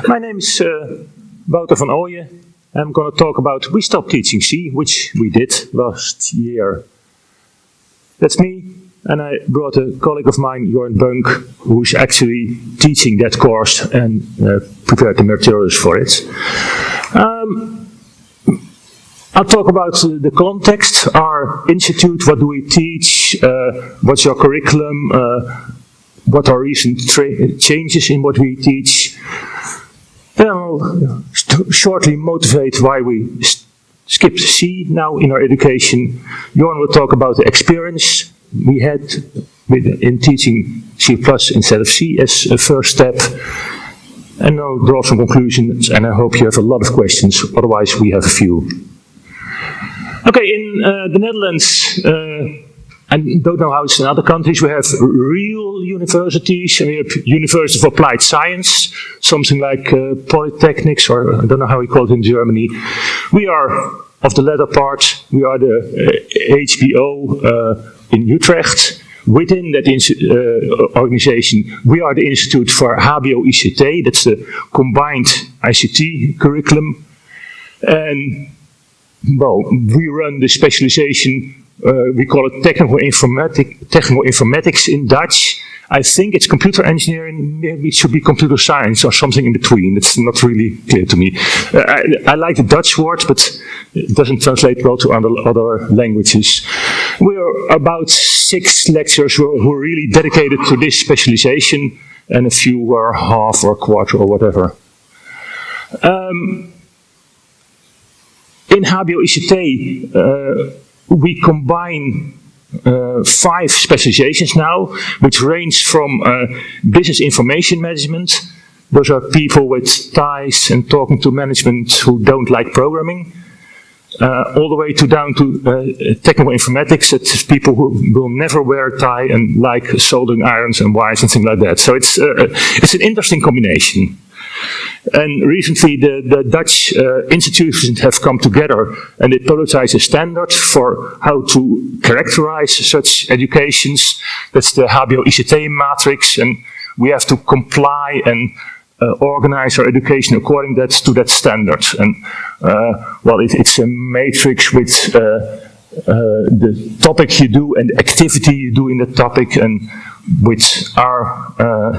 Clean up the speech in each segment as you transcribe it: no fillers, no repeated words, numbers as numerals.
My name is Wouter van Ooijen. I'm going to talk about we stopped teaching C, which we did last year. That's me, and I brought a colleague of mine, Jorn Bunk, who's actually teaching that course and prepared the materials for it. I'll talk about the context, our institute, what do we teach, what's your curriculum, what are recent changes in what we teach. Then I'll shortly motivate why we skipped C now in our education. Jorn will talk about the experience we had in teaching C+ instead of C as a first step. And I'll draw some conclusions, and I hope you have a lot of questions, otherwise we have a few. Okay, in the Netherlands, I don't know how it's in other countries, we have real universities, and we have University of Applied Science, something like polytechnics, or I don't know how we call it in Germany. We are of the latter part, we are the HBO in Utrecht. Within that organization, we are the Institute for HBO-ICT, that's the combined ICT curriculum. And, well, we run the specialization, we call it technical informatics in Dutch. I think it's computer engineering, maybe it should be computer science or something in between. It's not really clear to me. I like the Dutch word, but it doesn't translate well to other languages. We're about 6 lecturers who are really dedicated to this specialization, and a few are half or a quarter or whatever. In HBO-ICT, we combine 5 specializations now, which range from business information management. Those are people with ties and talking to management who don't like programming. All the way down to technical informatics, that's people who will never wear a tie and like soldering irons and wires and things like that. So it's an interesting combination. And recently the Dutch institutions have come together and they publicize a standard for how to characterize such educations. That's the HBO-ICT matrix, and we have to comply and organize our education according to that standard. And well, it's a matrix with the topic you do and the activity you do in the topic, and with our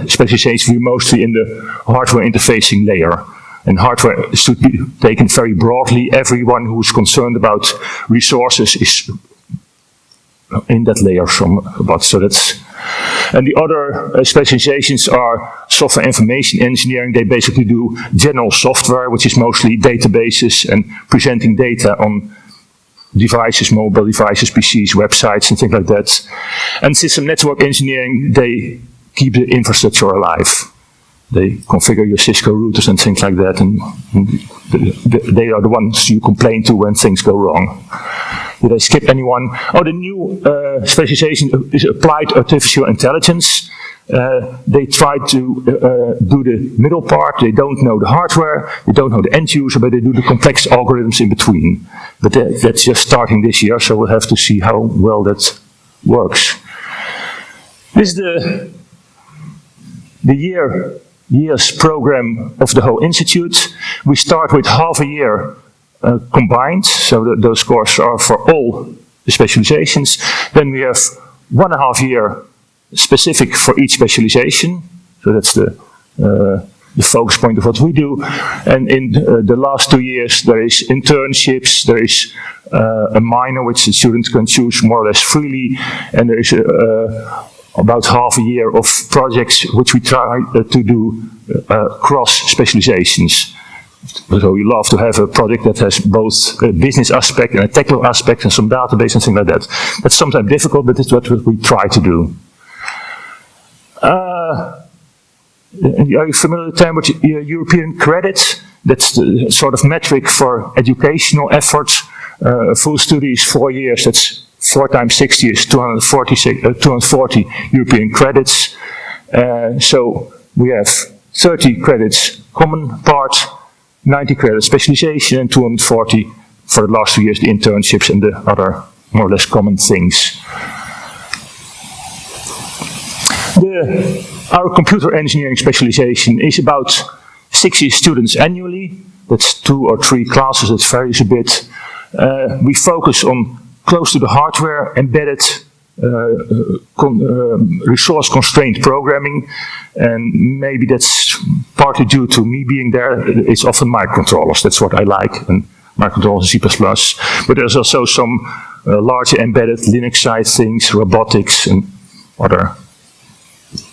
specialization, we're mostly in the hardware interfacing layer. And hardware should be taken very broadly. Everyone who's concerned about resources is in that layer so that's. And the other specializations are software information engineering. They basically do general software, which is mostly databases and presenting data on devices, mobile devices, PCs, websites, and things like that. And system network engineering, they keep the infrastructure alive. They configure your Cisco routers and things like that, and they are the ones you complain to when things go wrong. Did I skip anyone? Oh, the new specialization is applied artificial intelligence. They try to do the middle part. They don't know the hardware, they don't know the end user, but they do the complex algorithms in between. But that's just starting this year, so we'll have to see how well that works. This is the year's program of the whole institute. We start with half a year combined, so those courses are for all the specializations. Then we have 1.5 year specific for each specialization, so that's the focus point of what we do. And in the last 2 years there is internships, there is a minor which the students can choose more or less freely, and there is about half a year of projects which we try to do cross specializations. So we love to have a project that has both a business aspect and a technical aspect and some database and things like that. That's sometimes difficult, but it's what we try to do. Are you familiar with the term with European credits? That's the sort of metric for educational efforts. Full study is 4 years, that's 4 times 60 is 240 European credits. So we have 30 credits common part, 90 credits specialization, and 240 for the last 2 years the internships and the other more or less common things. Our computer engineering specialization is about 60 students annually. That's 2 or 3 classes, it varies a bit. We focus on close to the hardware, embedded, resource-constrained programming, and maybe that's partly due to me being there. It's often microcontrollers, that's what I like, and microcontrollers in C++. But there's also some larger embedded Linux-side things, robotics, and other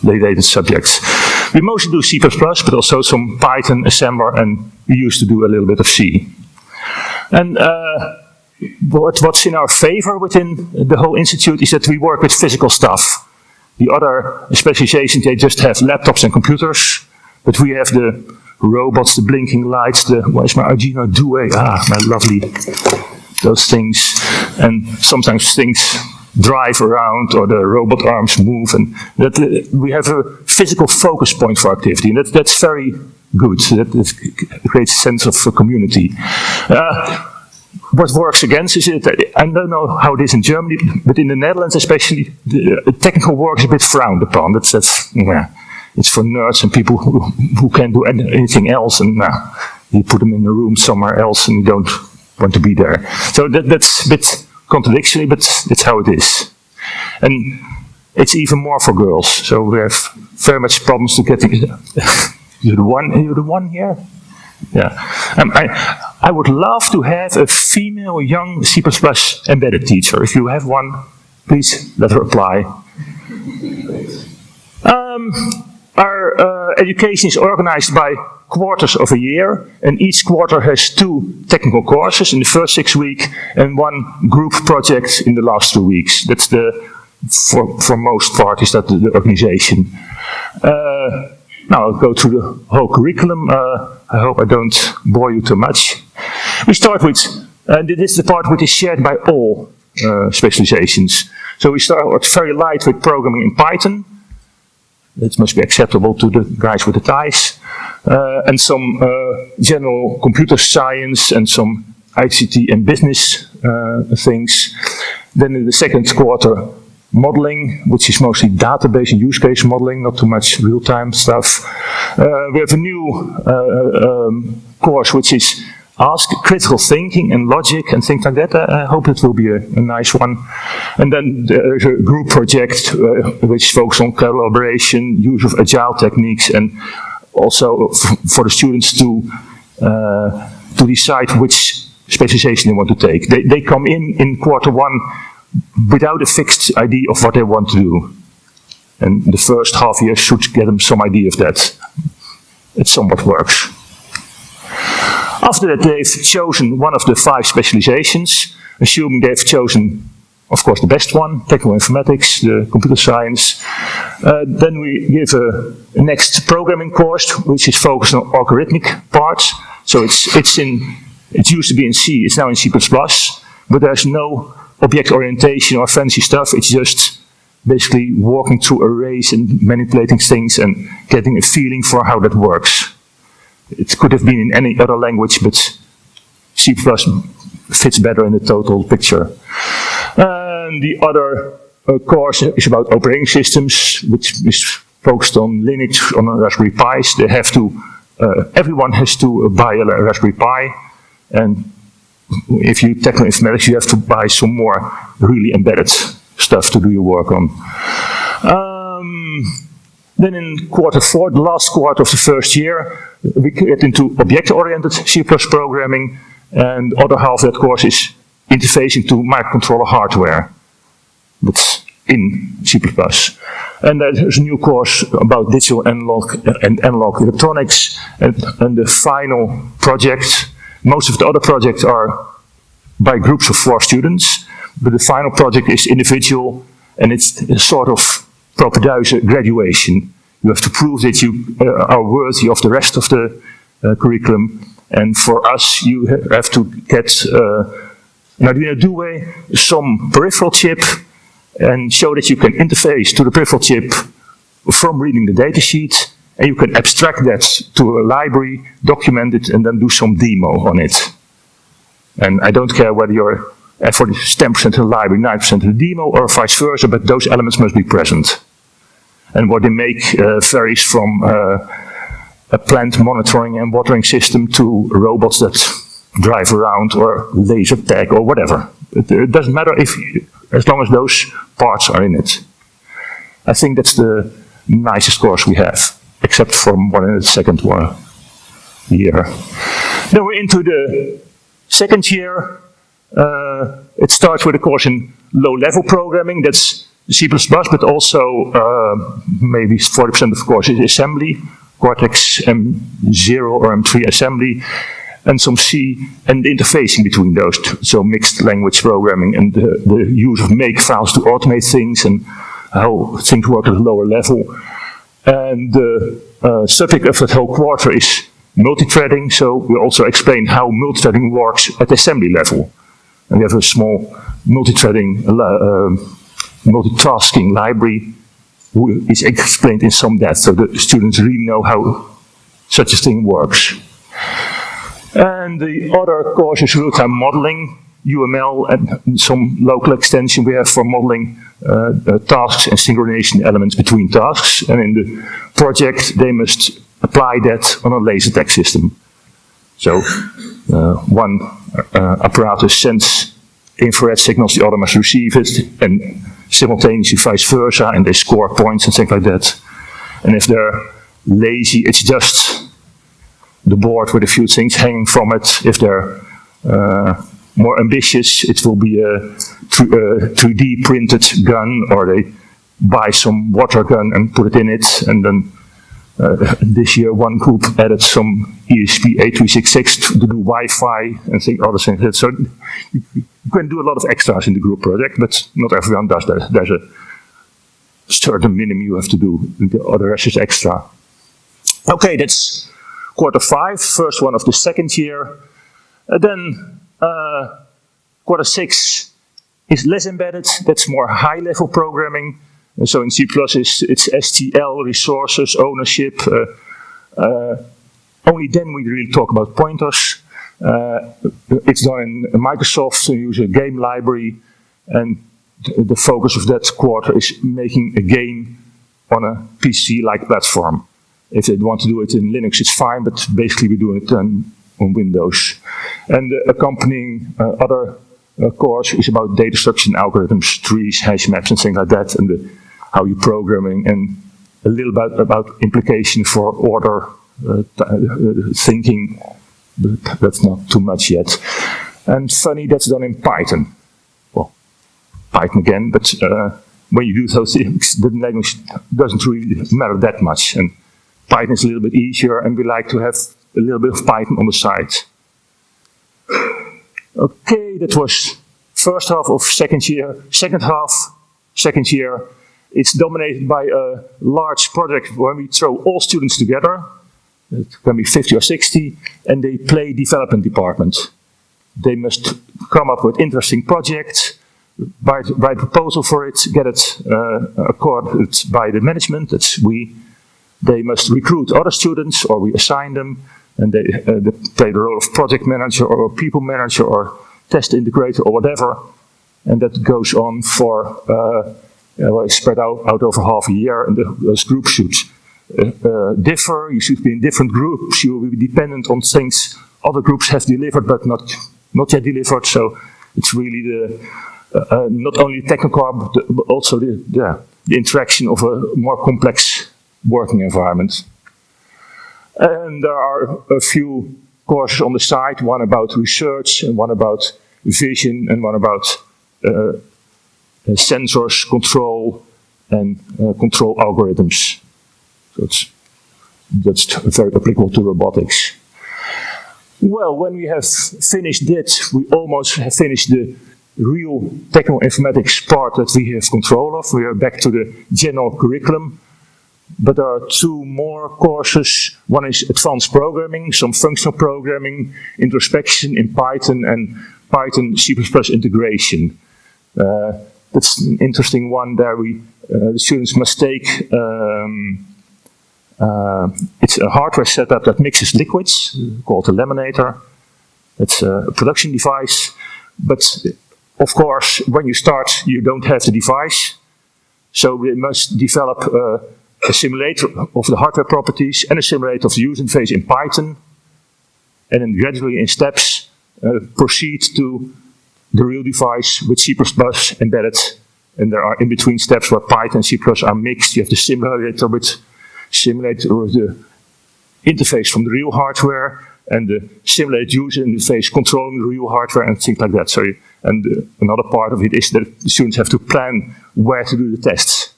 related subjects. We mostly do C++, but also some Python, assembler, and we used to do a little bit of C. And what's in our favor within the whole institute is that we work with physical stuff. The other specializations, they just have laptops and computers, but we have the robots, the blinking lights, where's my Arduino Due? My lovely, those things. And sometimes things drive around or the robot arms move, and that we have a physical focus point for activity, and that's very good. That creates a sense of community. What works against is that, I don't know how it is in Germany, but in the Netherlands especially, the technical work is a bit frowned upon. It's for nerds and people who can't do anything else, and you put them in a room somewhere else and you don't want to be there. So that's a bit contradictory, but it's how it is. And it's even more for girls, so we have very much problems to get you're the one here? Yeah. I would love to have a female young C++ embedded teacher. If you have one, please let her apply. Our education is organized by quarters of a year, and each quarter has 2 technical courses in the first 6 weeks and 1 group project in the last 2 weeks. That's for most parties, that's the organization. Now I'll go through the whole curriculum. I hope I don't bore you too much. We start with, this is the part which is shared by all specializations. So we start very light with programming in Python. That must be acceptable to the guys with the ties. And some general computer science and some ICT and business things. Then in the second quarter, modeling, which is mostly database and use case modeling, not too much real-time stuff. We have a new course which is Ask critical thinking and logic and things like that. I hope it will be a nice one. And then there's a group project which focuses on collaboration, use of agile techniques, and also for the students to decide which specialization they want to take. They come in quarter 1 without a fixed idea of what they want to do. And the first half year should get them some idea of that. It somewhat works. After that, they've chosen one of the 5 specializations, assuming they've chosen, of course, the best one, technical informatics, the computer science. Then we give a next programming course, which is focused on algorithmic parts. So it used to be in C, it's now in C++, but there's no object orientation or fancy stuff. It's just basically walking through arrays and manipulating things and getting a feeling for how that works. It could have been in any other language, but C++ fits better in the total picture. And the other course is about operating systems, which is focused on Linux on a Raspberry Pis. They have to, everyone has to buy a Raspberry Pi, and if you technical informatics, you have to buy some more really embedded stuff to do your work on. Then in quarter 4, the last quarter of the first year, we get into object-oriented C++ programming, and the other half of that course is interfacing to microcontroller hardware. That's in C++. And there's a new course about digital analog electronics, and the final project. Most of the other projects are by groups of 4 students, but the final project is individual, and it's a sort of propeduise graduation. You have to prove that you are worthy of the rest of the curriculum, and for us you have to get an Arduino Due, some peripheral chip, and show that you can interface to the peripheral chip from reading the datasheet, and you can abstract that to a library, document it, and then do some demo on it. And I don't care whether your effort is 10% of the library, 9% of the demo, or vice versa, but those elements must be present. And what they make varies from a plant monitoring and watering system to robots that drive around or laser tag or whatever. It doesn't matter as long as those parts are in it. I think that's the nicest course we have, except for one in the second year. Then we're into the second year. It starts with a course in low-level programming. That's C++, but also maybe 40% of the course is assembly, Cortex M0 or M3 assembly, and some C and the interfacing between those two. So mixed language programming and the use of make files to automate things and how things work at a lower level. And the subject of that whole quarter is multi-threading, so we also explain how multi-threading works at the assembly level. And we have a small multi-threading, multitasking library which is explained in some depth, so the students really know how such a thing works. And the other course is real-time modeling, UML, and some local extension we have for modeling tasks and synchronization elements between tasks. And in the project, they must apply that on a laser tag system. So one apparatus sends infrared signals, the other must receive it, and simultaneously vice versa, and they score points and things like that. And if they're lazy, it's just the board with a few things hanging from it. If they're more ambitious, it will be a 3D printed gun, or they buy some water gun and put it in it. And then this year one group added some ESP8266 to do Wi-Fi and other things. So you can do a lot of extras in the group project, but not everyone does that. There's a certain minimum you have to do, the other rest is extra. Okay, that's quarter 5, first one of the second year. Then quarter 6 is less embedded, that's more high-level programming. So in C++ it's STL, resources, ownership. Only then we really talk about pointers. It's done in Microsoft, so you use a game library, and the focus of that quarter is making a game on a PC-like platform. If they want to do it in Linux, it's fine, but basically we do it on Windows. And the accompanying other course is about data structure and algorithms, trees, hash maps, and things like that, and how you're programming, and a little bit about implication for order thinking, but that's not too much yet. And funny, that's done in Python. Well, Python again, but when you do those things, the language doesn't really matter that much. And Python is a little bit easier, and we like to have a little bit of Python on the side. Okay, that was first half of second year. Second half, second year, it's dominated by a large project where we throw all students together. It can be 50 or 60, and they play development department. They must come up with interesting projects, write a proposal for it, get it accorded by the management, that's we. They must recruit other students, or we assign them, and they play the role of project manager or people manager or test integrator or whatever. And that goes on for, spread out over half a year, and those groups should differ. You should be in different groups. You will be dependent on things other groups have delivered but not yet delivered. So it's really the not only technical, but also the interaction of a more complex working environment. And there are a few courses on the side, one about research, and one about vision, and one about sensors, control, and control algorithms. So that's very applicable to robotics. Well, when we have finished that, we almost have finished the real technical informatics part that we have control of. We are back to the general curriculum. But there are 2 more courses. One is advanced programming, some functional programming, introspection in Python, and Python C++ integration. That's an interesting one. There the students must take, it's a hardware setup that mixes liquids, called a laminator. It's a production device. But of course, when you start, you don't have the device. So we must develop a simulator of the hardware properties, and a simulator of the user interface in Python, and then gradually in steps proceed to the real device with C++ embedded, and there are in-between steps where Python and C++ are mixed. You have the simulator with the interface from the real hardware, and the simulated user interface controlling the real hardware and things like that. So, another part of it is that the students have to plan where to do the tests,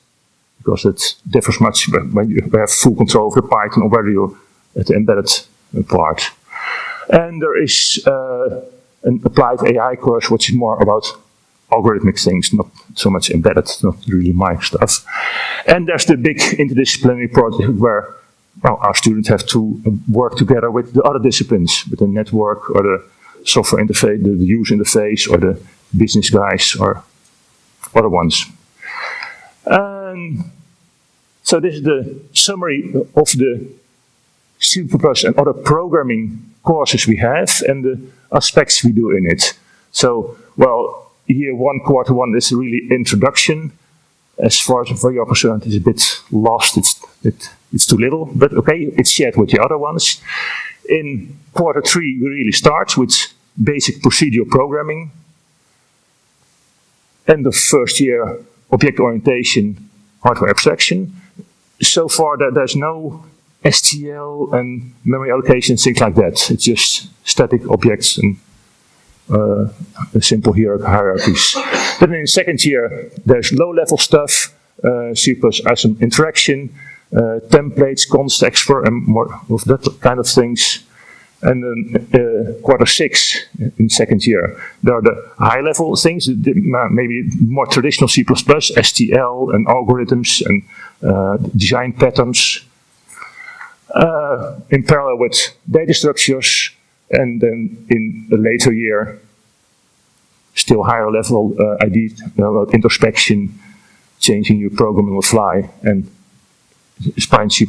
because it differs much when you have full control of the Python or whether you're at the embedded part. And there is an applied AI course, which is more about algorithmic things, not so much embedded, not really my stuff. And there's the big interdisciplinary project where our students have to work together with the other disciplines, with the network or the software interface, the user interface, or the business guys or other ones. So this is the summary of the C++ and other programming courses we have and the aspects we do in it. So, well, year one, quarter one is really introduction. As far as you're concerned, it's a bit lost. It's too little, but okay, it's shared with the other ones. In quarter three, we really start with basic procedural programming. End of first year, object orientation, hardware abstraction. So far, there's no STL and memory allocation, things like that. It's just static objects and simple hierarchies. Then in the second year, there's low-level stuff, C++ has some interaction, templates, const export, and more of that kind of things. And then quarter six, in second year, there are the high-level things, maybe more traditional C++, STL and algorithms and design patterns. In parallel with data structures, and then in a later year, still higher level ideas about introspection, changing your program on the fly, and Spine C++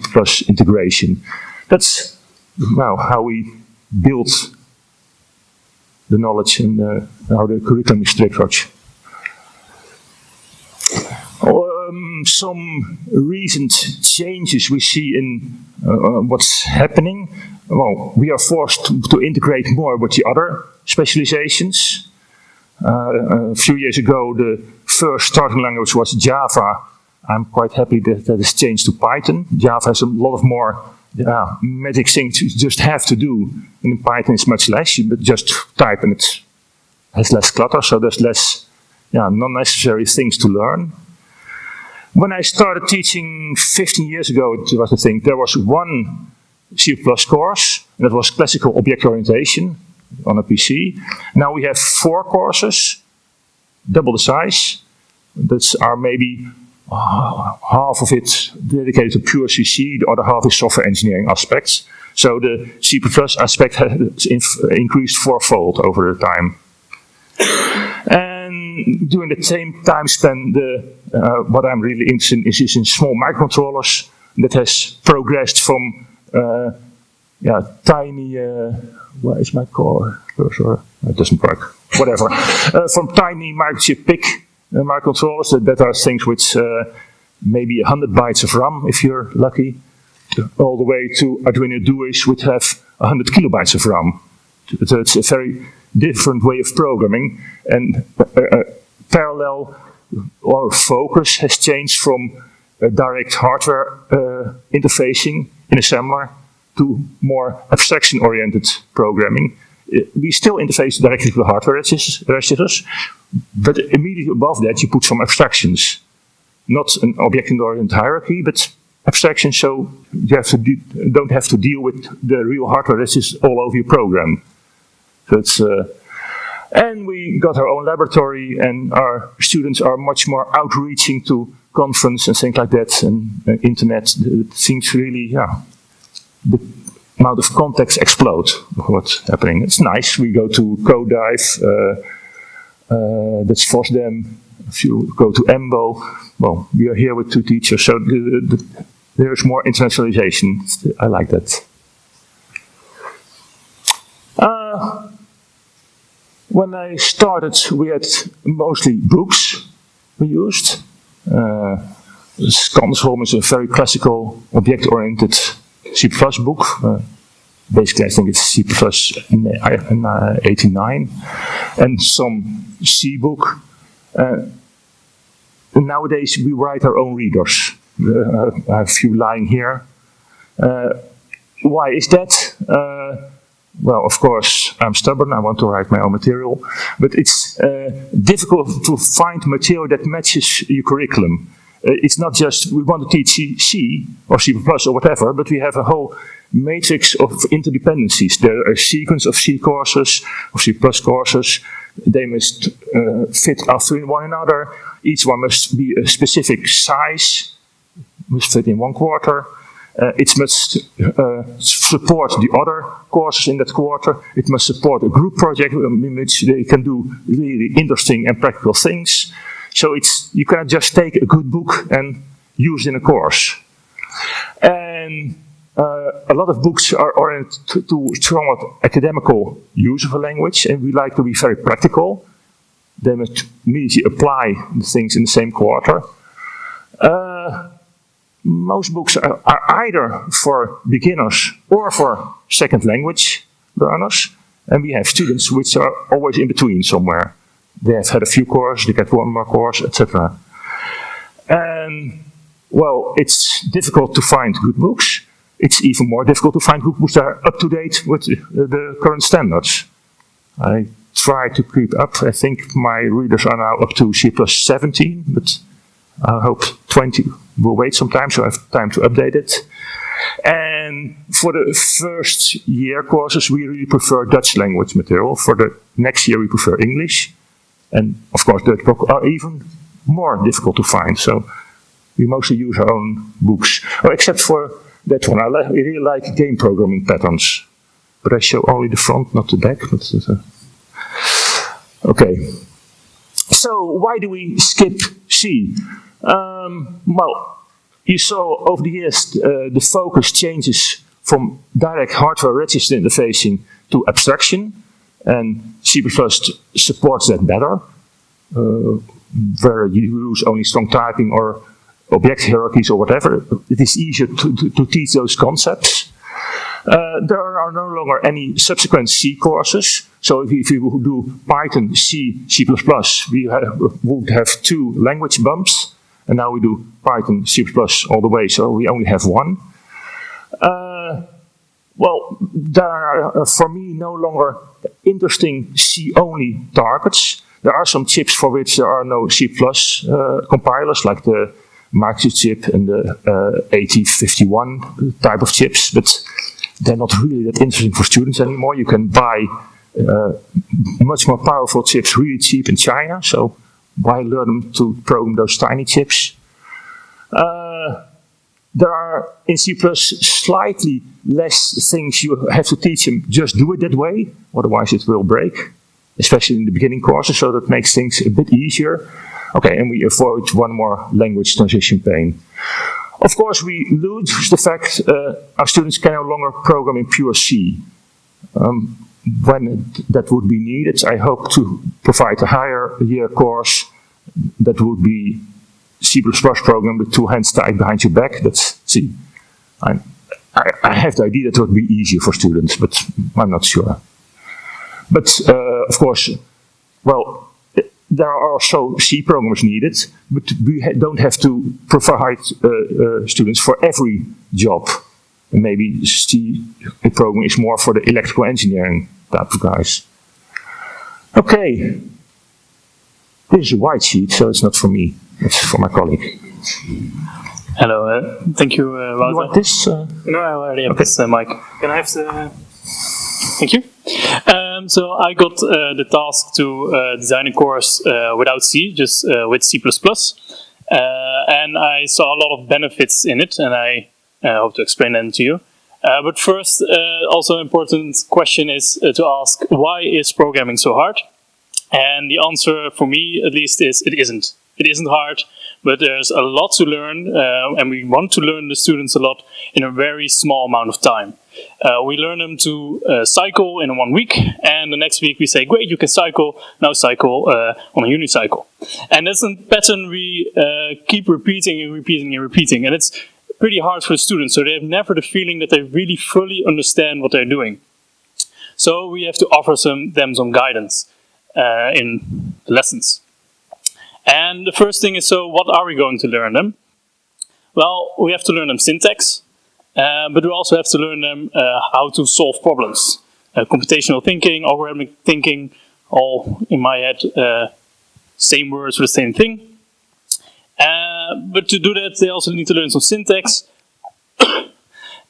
integration. That's how we build the knowledge and how the curriculum is structured. Some recent changes we see in what's happening. Well, we are forced to integrate more with the other specializations. A few years ago, the first starting language was Java. I'm quite happy that has changed to Python. Java has a lot of more magic things you just have to do. And in Python it's much less, but just type and it has less clutter, so there's less non-necessary things to learn. When I started teaching 15 years ago, it was the thing, there was one C++ course, and that was classical object orientation on a PC. Now we have 4 courses, double the size. That's are maybe half of it dedicated to pure CC, the other half is software engineering aspects. So the C++ aspect has increased 4-fold over the time. And during the same time span, what I'm really interested in is in small microcontrollers that has progressed from tiny, where is my cursor? It doesn't work, whatever. From tiny microchip PIC microcontrollers that are things with maybe 100 bytes of RAM, if you're lucky, all the way to Arduino Duos, which have 100 kilobytes of RAM. So it's a very different way of programming, and parallel or focus has changed from direct hardware interfacing in assembler to more abstraction-oriented programming. We still interface directly to the hardware registers, but immediately above that you put some abstractions. Not an object-oriented hierarchy, but abstractions, so you have to don't have to deal with the real hardware registers all over your program. So it's, and we got our own laboratory, and our students are much more outreaching to conference and things like that, and internet. Things really, the amount of contacts explode of what's happening. It's nice. We go to CodeDive, that's FOSDEM. If you go to EMBO, well, we are here with 2 teachers, so there's more internationalization. I like that. When I started, we had mostly books we used. Scansholm is a very classical, object-oriented C++ book. Basically, I think it's C++ in 89, and some C book. Nowadays, we write our own readers. I have a few lying here. Why is that? Well, of course, I'm stubborn. I want to write my own material, but it's difficult to find material that matches your curriculum. It's not just we want to teach C or C++ or whatever, but we have a whole matrix of interdependencies. There are a sequence of C courses, of C++ courses. They must fit after one another. Each one must be a specific size, must fit in one quarter. It must support the other courses in that quarter. It must support a group project in which they can do really interesting and practical things. So you cannot just take a good book and use it in a course. And a lot of books are oriented to somewhat academical use of a language, and we like to be very practical. They must immediately apply the things in the same quarter. Most books are either for beginners or for second language learners, and we have students which are always in between somewhere. They have had a few courses, they get one more course, etc. And, well, it's difficult to find good books. It's even more difficult to find good books that are up to date with the current standards. I try to keep up. I think my readers are now up to C++ 17, but I hope 20 will wait some time, so I have time to update it. And for the first year courses, we really prefer Dutch language material. For the next year, we prefer English. And of course, Dutch books are even more difficult to find. So we mostly use our own books. Oh, except for that one. I really like game programming patterns. But I show only the front, not the back. Okay. So why do we skip C? Well, you saw over the years the focus changes from direct hardware register interfacing to abstraction, and C++ supports that better, where you use only strong typing or object hierarchies or whatever. It is easier to teach those concepts. There are no longer any subsequent C courses. So if you do Python, C, C++, we would have 2 language bumps. And now we do Python, C++ all the way, so we only have 1. Well, there are, for me, no longer interesting C-only targets. There are some chips for which there are no C++ compilers, like the microchip and the 8051 type of chips, but they're not really that interesting for students anymore. You can buy much more powerful chips really cheap in China, so why learn them to program those tiny chips? There are in C++ slightly less things you have to teach them. Just do it that way, otherwise it will break, especially in the beginning courses, so that makes things a bit easier. Okay, and we avoid one more language transition pain. Of course, we lose the fact our students can no longer program in pure C. When that would be needed, I hope to provide a higher year course that would be C++ program with 2 hands tied behind your back. That's C. I have the idea that it would be easier for students, but I'm not sure. But of course, well, there are also C programmers needed, but we don't have to provide students for every job. And maybe C programming is more for the electrical engineering type of guys. Okay. This is a white sheet, so it's not for me. It's for my colleague. Hello, thank you, Wouter. You want this? No, I already have this mic. Can I have the... Thank you. So I got the task to design a course without C, just with C++. And I saw a lot of benefits in it, and I hope to explain them to you. But first, also an important question is to ask, why is programming so hard? And the answer for me, at least, is it isn't. It isn't hard, but there's a lot to learn, and we want to learn the students a lot in a very small amount of time. We learn them to cycle in 1 week, and the next week we say, great, you can cycle, now cycle on a unicycle. And that's a pattern we keep repeating and repeating and repeating, and it's pretty hard for the students, so they have never the feeling that they really fully understand what they're doing. So we have to offer them some guidance in the lessons. And the first thing is, so what are we going to learn them? Well, we have to learn them syntax, but we also have to learn them how to solve problems. Computational thinking, algorithmic thinking, all in my head, same words for the same thing. But to do that, they also need to learn some syntax.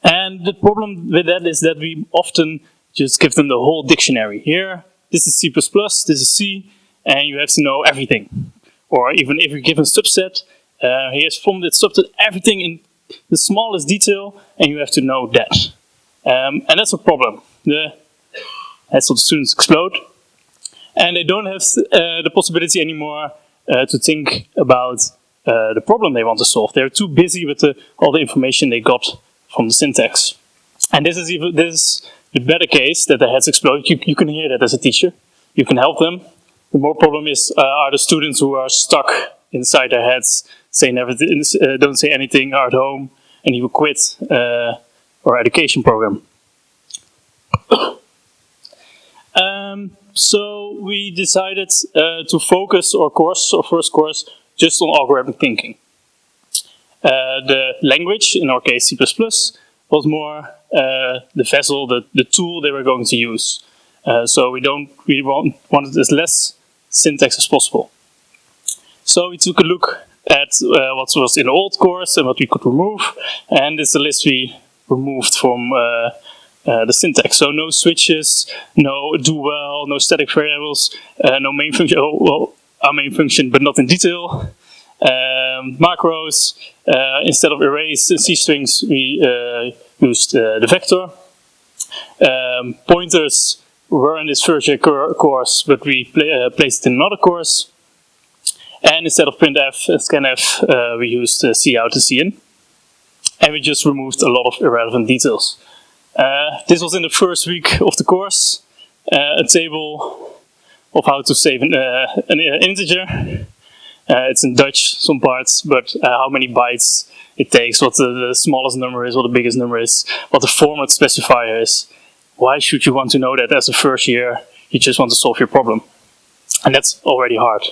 And the problem with that is that we often just give them the whole dictionary. Here, this is C++, this is C, and you have to know everything. Or even if you give a subset, here's from that subset everything in the smallest detail, and you have to know that. And that's a problem. That's what the students explode. And they don't have the possibility anymore to think about the problem they want to solve. They're too busy with all the information they got from the syntax. And this is the better case, that their heads explode. You can hear that as a teacher. You can help them. The more problem are the students who are stuck inside their heads, don't say anything, are at home, and you will quit our education program. So we decided to focus our first course, just on algorithmic thinking. The language, in our case C++, was more the vessel, the tool they were going to use. So we wanted as less syntax as possible. So we took a look at what was in the old course and what we could remove, and this is the list we removed from the syntax. So no switches, no do well, no static variables, no main function, our main function but not in detail, macros, instead of arrays and C strings we used the vector. Pointers were in this first year course, but we placed it in another course. And instead of printf and scanf, we used cout and cin. And we just removed a lot of irrelevant details. This was in the first week of the course, a table of how to save an integer. It's in Dutch, some parts, but how many bytes it takes, what the smallest number is, what the biggest number is, what the format specifier is. Why should you want to know that as a first year? You just want to solve your problem. And that's already hard.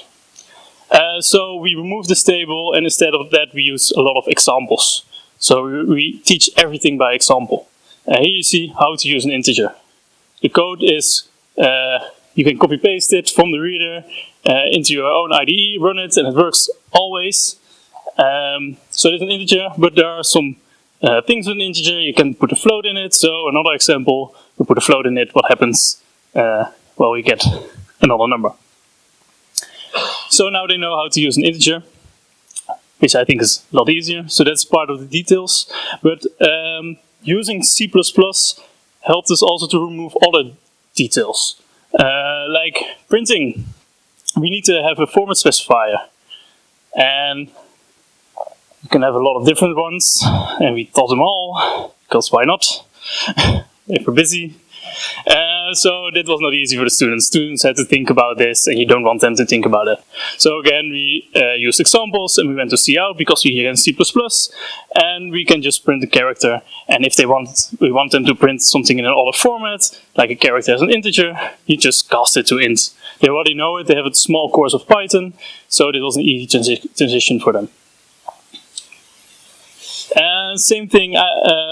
So we removed this table, and instead of that we use a lot of examples. So we teach everything by example. Here you see how to use an integer. The code is, you can copy paste it from the reader into your own IDE, run it, and it works always. So there's an integer, but there are some things with an integer. You can put a float in it. So another example, we put a float in it. What happens? Well, we get another number. So now they know how to use an integer, which I think is a lot easier. So that's part of the details. But using C++ helped us also to remove other details. Like printing. We need to have a format specifier. And you can have a lot of different ones. And we taught them all, because why not? If we're busy. So that was not easy for the students. Students had to think about this, and you don't want them to think about it. So again, we used examples, and we went to cout because we're here in C++, and we can just print a character. And if we want them to print something in another format, like a character as an integer, you just cast it to int. They already know it. They have a small course of Python, so it was an easy transition for them. Same thing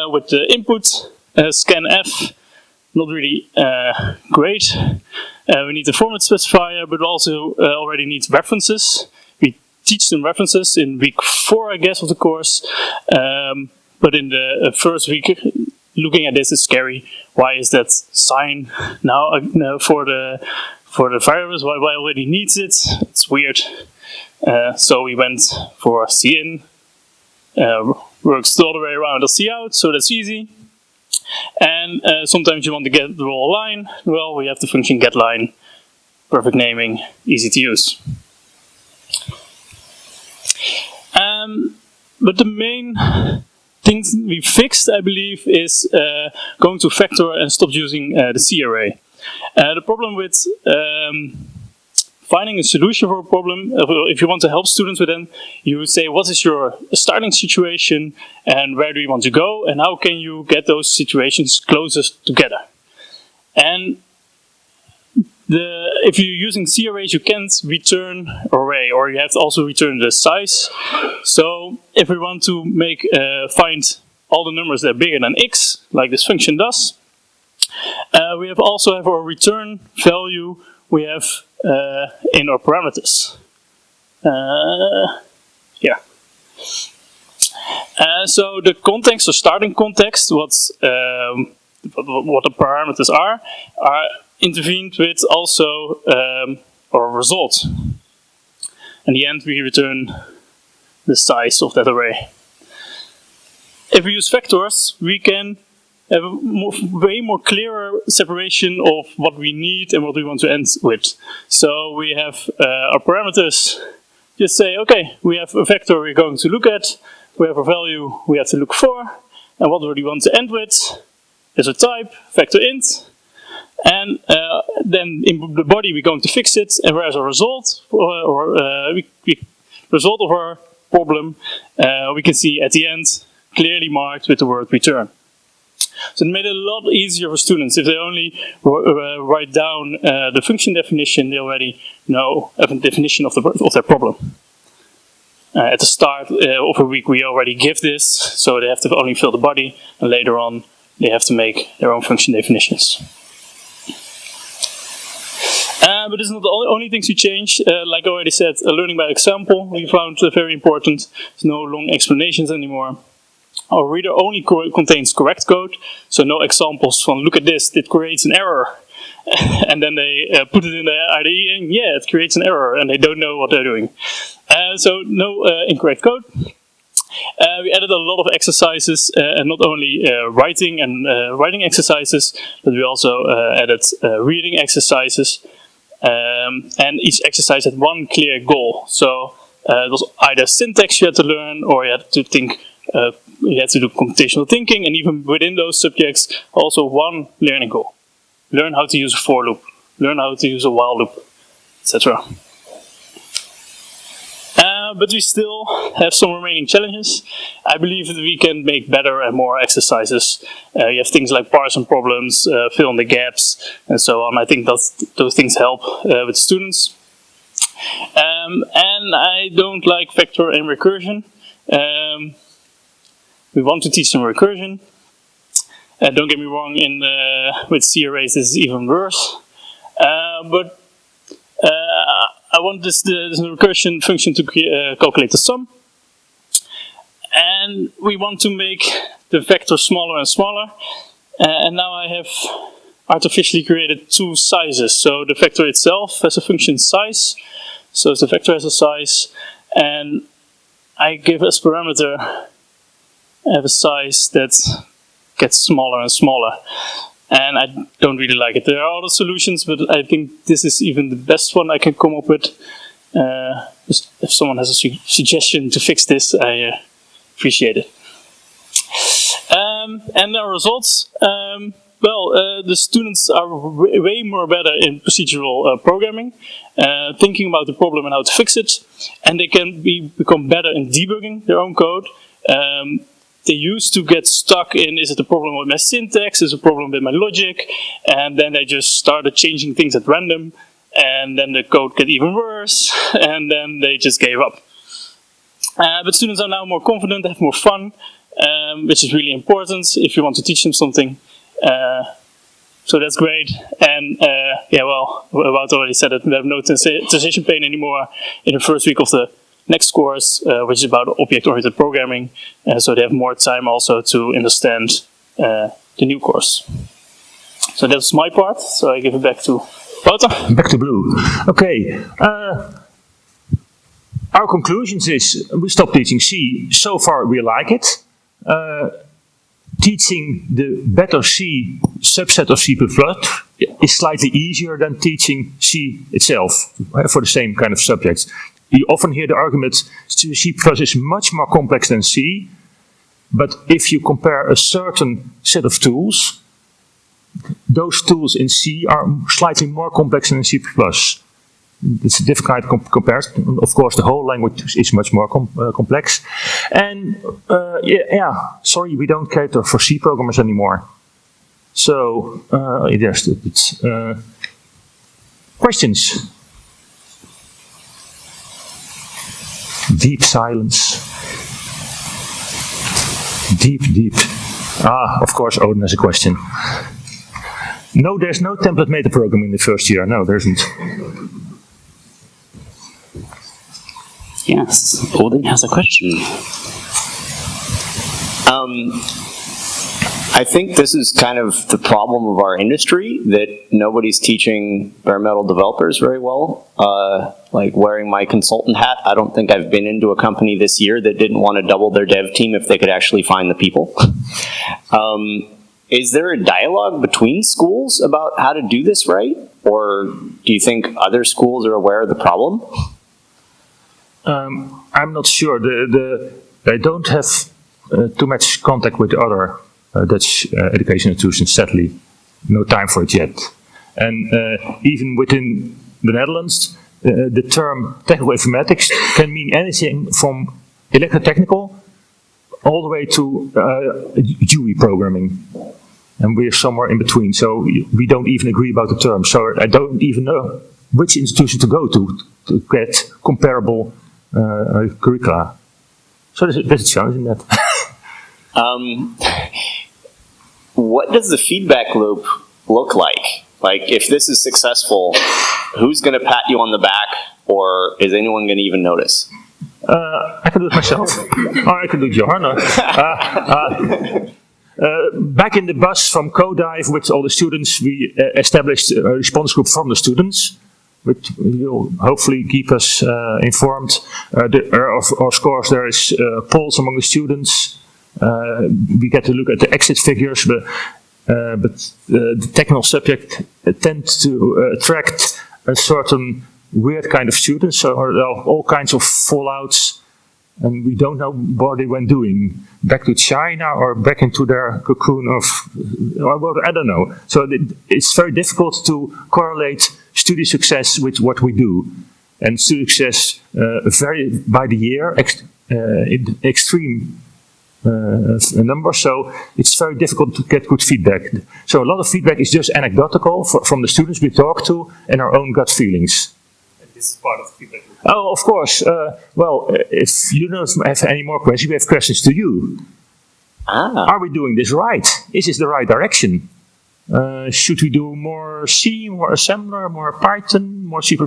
with the input, scanf. Not really great. We need a format specifier, but also already need references. We teach them references in week 4, I guess, of the course. But in the first week, looking at this is scary. Why is that sign now for the variables? Why already needs it? It's weird. So we went for cin. Works the other way around as cout, so that's easy. And sometimes you want to get the raw line. Well, we have the function getLine. Perfect naming, easy to use. But the main things we fixed, I believe, is going to vector and stop using the C array. The problem with finding a solution for a problem, if you want to help students with them, you say, what is your starting situation and where do you want to go and how can you get those situations closest together? And if you're using C arrays, you can't return array, or you have to also return the size. So if we want to find all the numbers that are bigger than x, like this function does, we also have our return value we have in our parameters. So the context, or starting context, what the parameters are intervened with also our result. In the end, we return the size of that array. If we use vectors, we can have a way more clearer separation of what we need and what we want to end with. So we have our parameters. Just say, okay, we have a vector we're going to look at. We have a value we have to look for. And what do we want to end with? Is a type, vector int. And then in the body we're going to fix it. And whereas a result, result of our problem, we can see at the end, clearly marked with the word return. So it made it a lot easier for students. If they only write down the function definition, they already know a definition of their problem. At the start of a week, we already give this, so they have to only fill the body, and later on, they have to make their own function definitions. But this is not the only things we changed. Like I already said, learning by example, we found very important. There's no long explanations anymore. Our reader only contains correct code, so no examples from look at this, it creates an error. And then they put it in the IDE and yeah, it creates an error and they don't know what they're doing. So no incorrect code. We added a lot of exercises, and not only writing exercises, but we also added reading exercises. And each exercise had one clear goal. So it was either syntax you had to learn, or you had to think. You had to do computational thinking, and even within those subjects, also one learning goal. Learn how to use a for loop, learn how to use a while loop, etc. But we still have some remaining challenges. I believe that we can make better and more exercises. You have things like parsing problems, fill in the gaps, and so on. I think those things help with students. And I don't like vector and recursion. We want to teach them recursion. Don't get me wrong, with C arrays this is even worse. But I want this recursion function to calculate the sum. And we want to make the vector smaller and smaller. And now I have artificially created two sizes. So the vector itself has a function size. So the vector has a size. And I give as parameter I have a size that gets smaller and smaller, and I don't really like it. There are other solutions, but I think this is even the best one I can come up with. If someone has a suggestion to fix this, I appreciate it. And our results, the students are way more better in procedural programming, thinking about the problem and how to fix it, and they can become better in debugging their own code. They used to get stuck in, is it a problem with my syntax, is it a problem with my logic, and then they just started changing things at random, and then the code got even worse, and then they just gave up. But students are now more confident, have more fun, which is really important if you want to teach them something. So that's great, and Wouter already said it, we have no transition pain anymore in the first week of the next course, which is about object-oriented programming, so they have more time also to understand the new course. So that's my part, so I give it back to Wouter. Back to Blue. Okay. Our conclusions is we stopped teaching C. So far we like it. Teaching the better C subset of C++ is slightly easier than teaching C itself for the same kind of subjects. you often hear the argument C++ is much more complex than C, but if you compare a certain set of tools, those tools in C are slightly more complex than in C++. It's a difficult comparison. Of course, the whole language is much more complex. And sorry, we don't cater for C programmers anymore. So, yes, it's questions? Deep silence. Deep. Of course, Odin has a question. No, there's no template meta programming in the first year. No, there isn't. Yes, Odin has a question. I think this is kind of the problem of our industry, that nobody's teaching bare metal developers very well. Like wearing my consultant hat, I don't think I've been into a company this year that didn't want to double their dev team if they could actually find the people. Is there a dialogue between schools about how to do this right? Or do you think other schools are aware of the problem? I'm not sure. I don't have too much contact with other Dutch education institutions, sadly. No time for it yet. And even within the Netherlands, the term technical informatics can mean anything from electrotechnical all the way to GUI programming. And we're somewhere in between, so we don't even agree about the term. So I don't even know which institution to go to get comparable curricula. So there's a challenge in that. What does the feedback loop look like? Like, if this is successful, who's going to pat you on the back, or is anyone going to even notice? I can do it myself, or I can do Jorn. Back in the bus from CoDive with all the students, we established a response group from the students, which will hopefully keep us informed. Of course, there is polls among the students. We get to look at the exit figures, but the technical subject tends to attract a certain weird kind of students. So there are all kinds of fallouts, and we don't know what they went doing. Back to China or back into their cocoon of, well, I don't know. So it's very difficult to correlate student success with what we do. And student success vary by the year in extreme numbers, so it's very difficult to get good feedback. So a lot of feedback is just anecdotal from the students we talk to and our own gut feelings. This is part of the feedback. Oh, of course. Well, if you don't have any more questions, we have questions to you. Are we doing this right? Is this the right direction? Should we do more C, more assembler, more Python, more C++?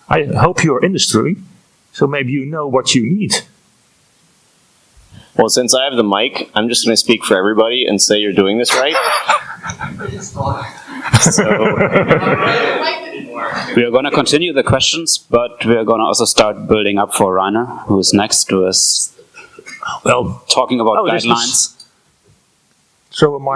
I hope you're industry, so maybe you know what you need. Well, since I have the mic, I'm just going to speak for everybody and say you're doing this right. We are going to continue the questions, but we are going to also start building up for Rainer, who is next to us, talking about guidelines. Throw a mic.